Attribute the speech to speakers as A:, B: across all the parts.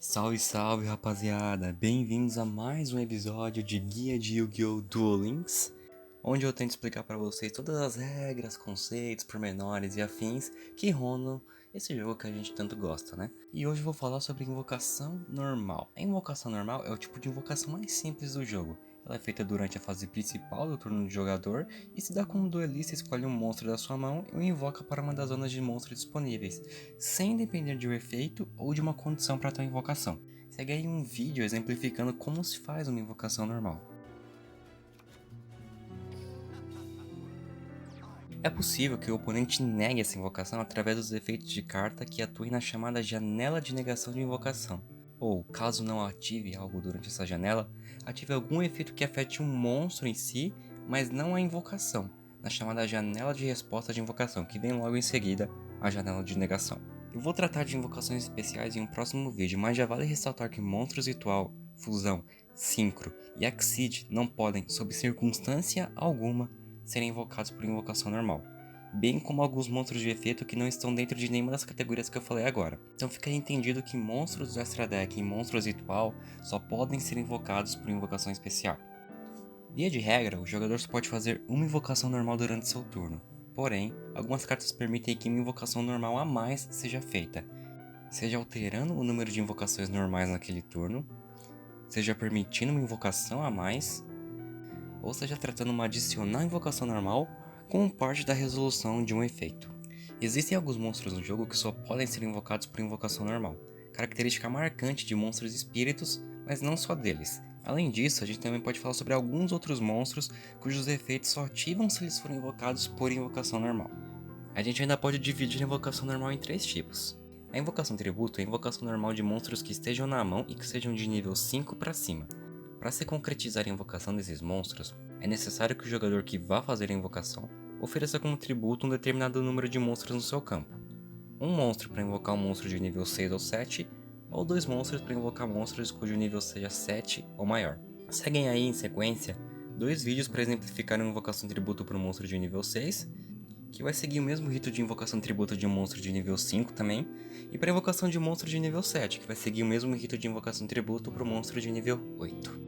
A: Salve, salve, rapaziada! Bem-vindos a mais um episódio de Guia de Yu-Gi-Oh! Duel Links, onde eu tento explicar para vocês todas as regras, conceitos, pormenores e afins que rondam esse jogo que a gente tanto gosta, né? E hoje eu vou falar sobre invocação normal. A invocação normal é o tipo de invocação mais simples do jogo. Ela é feita durante a fase principal do turno do jogador e se dá quando o duelista escolhe um monstro da sua mão e o invoca para uma das zonas de monstros disponíveis, sem depender de um efeito ou de uma condição para tal invocação. Segue aí um vídeo exemplificando como se faz uma invocação normal. É possível que o oponente negue essa invocação através dos efeitos de carta que atuem na chamada janela de negação de invocação. Ou, caso não ative algo durante essa janela, ative algum efeito que afete um monstro em si, mas não a invocação, na chamada janela de resposta de invocação, que vem logo em seguida a janela de negação. Eu vou tratar de invocações especiais em um próximo vídeo, mas já vale ressaltar que monstros ritual, fusão, sincro e Exceed não podem, sob circunstância alguma, serem invocados por invocação normal, bem como alguns monstros de efeito que não estão dentro de nenhuma das categorias que eu falei agora. Então fica entendido que monstros do Extra Deck e monstros ritual só podem ser invocados por invocação especial. Via de regra, o jogador só pode fazer uma invocação normal durante seu turno, porém, algumas cartas permitem que uma invocação normal a mais seja feita, seja alterando o número de invocações normais naquele turno, seja permitindo uma invocação a mais, ou seja tratando uma adicional invocação normal como parte da resolução de um efeito. Existem alguns monstros no jogo que só podem ser invocados por invocação normal, característica marcante de monstros espíritos, mas não só deles. Além disso, a gente também pode falar sobre alguns outros monstros cujos efeitos só ativam se eles forem invocados por invocação normal. A gente ainda pode dividir a invocação normal em três tipos. A invocação tributo é a invocação normal de monstros que estejam na mão e que sejam de nível 5 para cima. Para se concretizar a invocação desses monstros, é necessário que o jogador que vá fazer a invocação ofereça como tributo um determinado número de monstros no seu campo. Um monstro para invocar um monstro de nível 6 ou 7, ou dois monstros para invocar monstros cujo nível seja 7 ou maior. Seguem aí em sequência dois vídeos para exemplificar uma invocação tributo para um monstro de nível 6, que vai seguir o mesmo rito de invocação tributo de um monstro de nível 5 também, e para invocação de um monstro de nível 7, que vai seguir o mesmo rito de invocação tributo para o monstro de nível 8.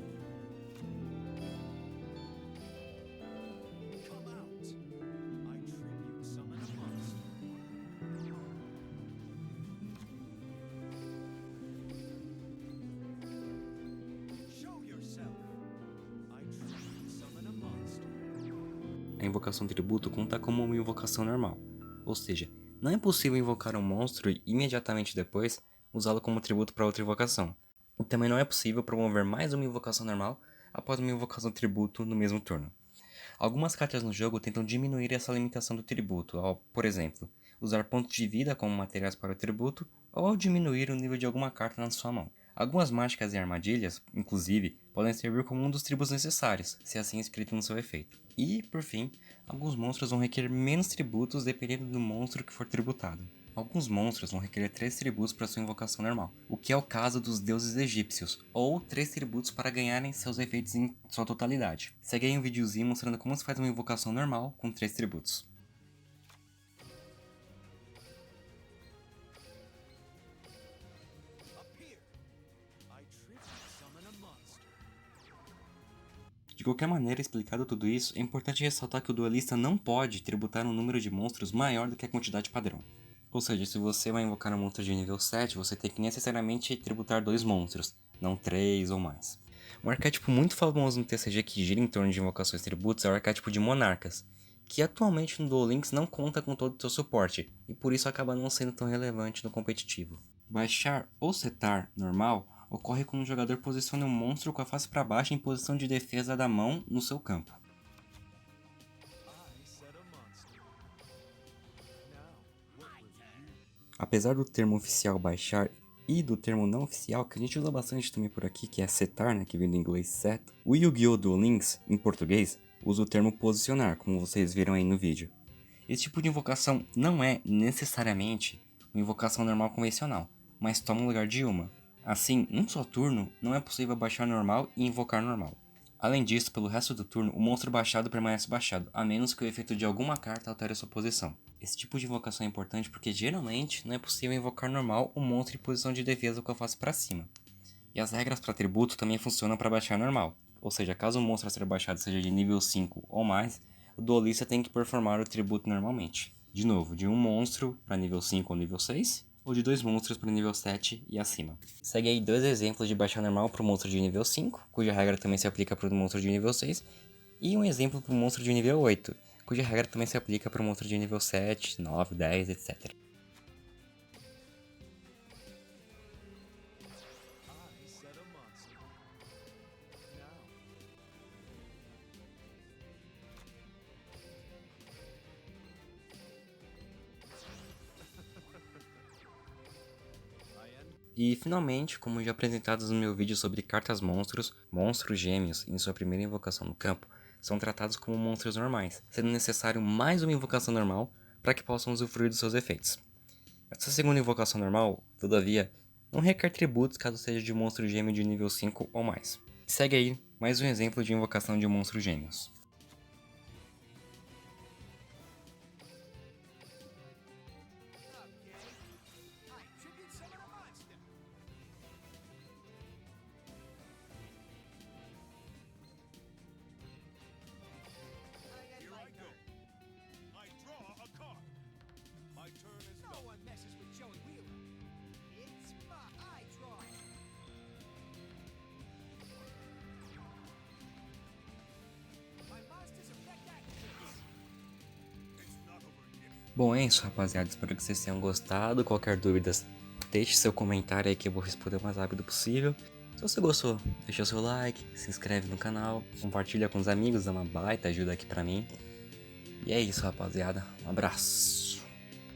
A: A invocação tributo conta como uma invocação normal, ou seja, não é possível invocar um monstro e imediatamente depois usá-lo como tributo para outra invocação. E também não é possível promover mais uma invocação normal após uma invocação tributo no mesmo turno. Algumas cartas no jogo tentam diminuir essa limitação do tributo, ao, por exemplo, usar pontos de vida como materiais para o tributo, ou ao diminuir o nível de alguma carta na sua mão. Algumas mágicas e armadilhas, inclusive, podem servir como um dos tributos necessários, se assim escrito no seu efeito. E, por fim, alguns monstros vão requerer menos tributos dependendo do monstro que for tributado. Alguns monstros vão requerer 3 tributos para sua invocação normal, o que é o caso dos deuses egípcios, ou 3 tributos para ganharem seus efeitos em sua totalidade. Segue aí um videozinho mostrando como se faz uma invocação normal com 3 tributos. De qualquer maneira, explicado tudo isso, é importante ressaltar que o duelista não pode tributar um número de monstros maior do que a quantidade padrão. Ou seja, se você vai invocar um monstro de nível 7, você tem que necessariamente tributar 2 monstros, não 3 ou mais. Um arquétipo muito famoso no TCG que gira em torno de invocações tributos é o arquétipo de Monarcas, que atualmente no Duel Links não conta com todo o seu suporte, e por isso acaba não sendo tão relevante no competitivo. Baixar ou setar normal ocorre quando o jogador posiciona um monstro com a face para baixo em posição de defesa da mão no seu campo. Apesar do termo oficial baixar e do termo não oficial, que a gente usa bastante também por aqui, que é setar, né, que vem do inglês set, o Yu-Gi-Oh! Duel Links, em português, usa o termo posicionar, como vocês viram aí no vídeo. Esse tipo de invocação não é necessariamente uma invocação normal convencional, mas toma o lugar de uma. Assim, num só turno, não é possível baixar normal e invocar normal. Além disso, pelo resto do turno, o monstro baixado permanece baixado, a menos que o efeito de alguma carta altere sua posição. Esse tipo de invocação é importante porque geralmente não é possível invocar normal um monstro em posição de defesa com a face para cima. E as regras para atributo também funcionam para baixar normal, ou seja, caso o monstro a ser baixado seja de nível 5 ou mais, o duelista tem que performar o atributo normalmente. De novo, de um monstro para nível 5 ou nível 6, ou de 2 monstros para nível 7 e acima. Segue aí 2 exemplos de baixar normal para o monstro de nível 5, cuja regra também se aplica para o monstro de nível 6, e um exemplo para o monstro de nível 8, cuja regra também se aplica para o monstro de nível 7, 9, 10, etc. E finalmente, como já apresentados no meu vídeo sobre cartas monstros, monstros gêmeos em sua primeira invocação no campo são tratados como monstros normais, sendo necessário mais uma invocação normal para que possam usufruir dos seus efeitos. Essa segunda invocação normal, todavia, não requer tributos caso seja de um monstro gêmeo de nível 5 ou mais. Segue aí mais um exemplo de invocação de monstros gêmeos. Bom, é isso, rapaziada. Espero que vocês tenham gostado. Qualquer dúvida, deixe seu comentário aí que eu vou responder o mais rápido possível. Se você gostou, deixa seu like, se inscreve no canal, compartilha com os amigos, dá uma baita ajuda aqui pra mim. E é isso, rapaziada. Um abraço.